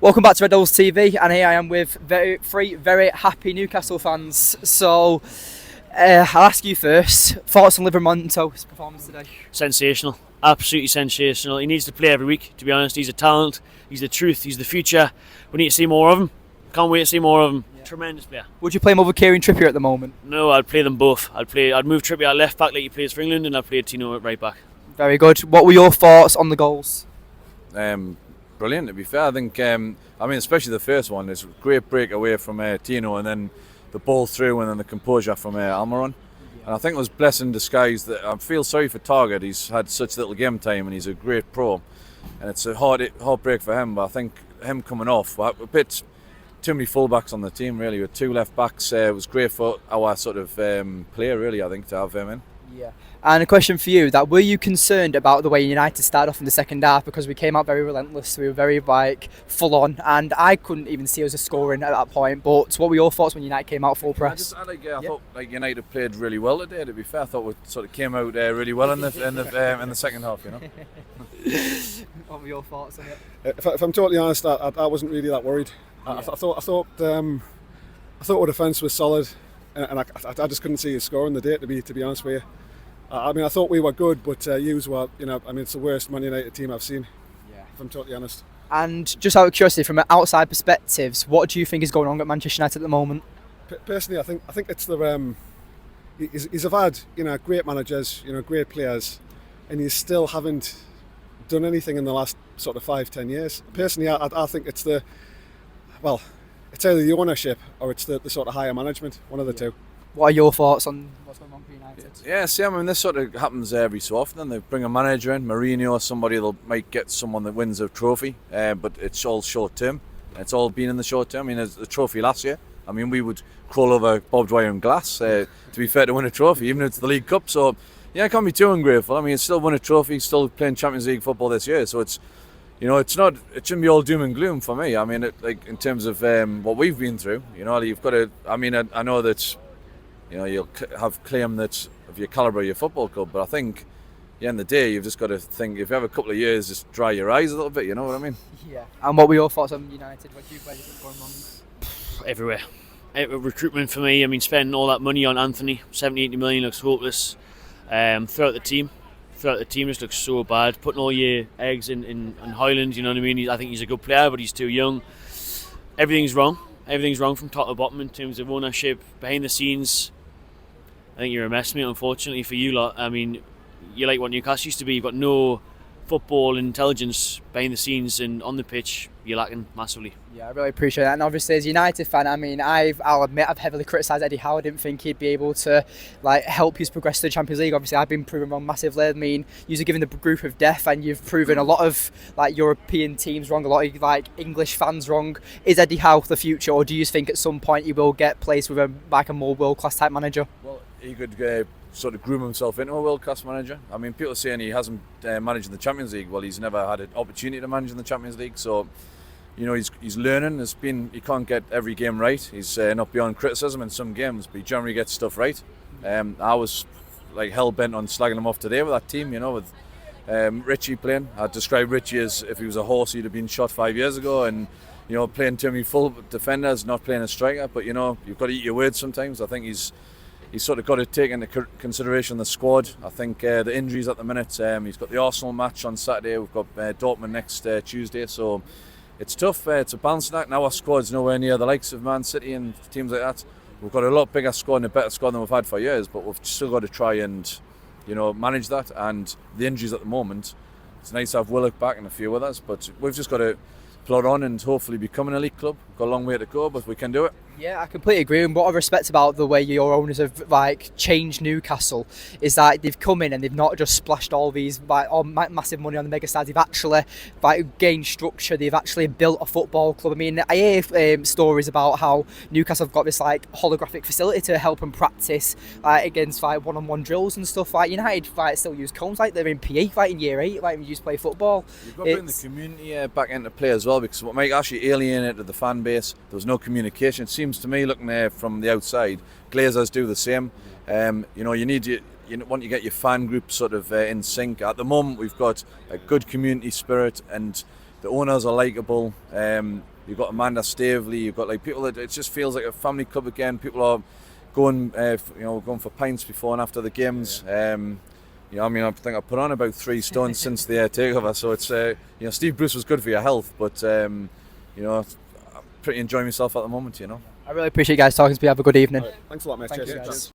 Welcome back to Red Devils TV, and here I am with three very happy Newcastle fans. So, I'll ask you first, thoughts on Livramento's performance today? Sensational, absolutely sensational. He needs to play every week, to be honest. He's a talent, he's the truth, he's the future. We need to see more of him. Can't wait to see more of him. Yeah. Tremendous player. Would you play him over Kieran Trippier at the moment? No, I'd play them both. I'd move Trippier at left back like he plays for England, and I'd play Tino at right back. Very good. What were your thoughts on the goals? Brilliant, to be fair. I think, especially the first one, it's a great break away from Tino, and then the ball through, and then the composure from Almiron. And I think it was blessing in disguise that I feel sorry for Target. He's had such little game time, and he's a great pro. And it's a hard break for him, but I think him coming off, a bit too many fullbacks on the team, really, with two left backs. It was great for our sort of player, really, I think, to have him in. Yeah. And a question for you, that were you concerned about the way United started off in the second half, because we came out very relentless, we were very full on, and I couldn't even see us scoring at that point. But what were your thoughts when United came out full press? I thought United played really well today. To be fair, I thought we sort of came out really well in the second half. You know. What were your thoughts on it? If I'm totally honest, I wasn't really that worried. I thought our defence was solid, and I just couldn't see us scoring the day. To be honest with you. I thought we were good, but yous were, it's the worst Man United team I've seen, if I'm totally honest. And just out of curiosity, from an outside perspective, what do you think is going on at Manchester United at the moment? Personally, I think it's the he's had great managers, great players, and you still haven't done anything in the last sort of 5-10 years. Personally, I think it's it's either the ownership or it's the sort of higher management, one of the two. What are your thoughts on what's going on for United? Yeah, this sort of happens every so often. They bring a manager in, Mourinho or somebody, might get someone that wins a trophy, but it's all short term. It's all been in the short term. There's the trophy last year. We would crawl over barbed wire and glass, to be fair, to win a trophy, even if it's the League Cup. So, I can't be too ungrateful. It's still won a trophy, still playing Champions League football this year. So it shouldn't be all doom and gloom for me. In terms of what we've been through, you've got to. I know that. You'll have claim that of your calibre of your football club, but I think at the end of the day, you've just got to think, if you have a couple of years, just dry your eyes a little bit, you know what I mean? Yeah. And what were your thoughts on United? Where do you think going wrong? Everywhere. Recruitment for me, spending all that money on Anthony, 70-80 million looks hopeless. Throughout the team just looks so bad. Putting all your eggs in Highland, you know what I mean? I think he's a good player, but he's too young. Everything's wrong from top to bottom in terms of ownership, behind the scenes. I think you're a mess, mate, unfortunately for you lot. You're like what Newcastle used to be. You've got no football intelligence behind the scenes, and on the pitch, you're lacking massively. Yeah, I really appreciate that. And obviously, as a United fan, I'll admit I've heavily criticised Eddie Howe. I didn't think he'd be able to help you progress to the Champions League. Obviously, I've been proven wrong massively. You've given the group of death, and you've proven a lot of European teams wrong, a lot of English fans wrong. Is Eddie Howe the future, or do you think at some point he will get placed with a more world-class type manager? Well, he could sort of groom himself into a world-class manager. People are saying he hasn't managed in the Champions League. Well, he's never had an opportunity to manage in the Champions League, so he's learning. He can't get every game right. He's not beyond criticism in some games, but he generally gets stuff right. I was hell-bent on slagging him off today with that team, with Richie playing. I'd describe Richie as if he was a horse, he'd have been shot 5 years ago, and playing too many full defenders, not playing a striker. But you've got to eat your words sometimes. I think he's sort of got to take into consideration the squad. I think the injuries at the minute, he's got the Arsenal match on Saturday, we've got Dortmund next Tuesday, so it's tough. It's a balancing act. Now our squad's nowhere near the likes of Man City and teams like that. We've got a lot bigger squad and a better squad than we've had for years, but we've still got to try and manage that. And the injuries at the moment, it's nice to have Willock back and a few others, but we've just got to plod on and hopefully become an elite club. We've got a long way to go, but we can do it. Yeah, I completely agree. And what I respect about the way your owners have changed Newcastle is that they've come in and they've not just splashed all these massive money on the mega stars. They've actually gained structure. They've actually built a football club. I hear stories about how Newcastle have got this holographic facility to help them practice against one-on-one drills and stuff. United still use cones they're in PE in year 8 when you used to play football. You've got to bring the community back into play as well, because what might actually alienated the fan base, there was no communication. It seems to me, looking there from the outside, Glazers do the same. You want to get your fan group sort of in sync. At the moment, we've got a good community spirit, and The owners are likeable. You've got Amanda Stavely. You've got like people that it just feels like a family club again. People are going, going for pints before and after the games. I think I put on about 3 stones since the takeover. So it's Steve Bruce was good for your health, but I'm pretty enjoying myself at the moment. I really appreciate you guys talking to me. Have a good evening. Thanks a lot, mate. Thank you, Cheers. guys.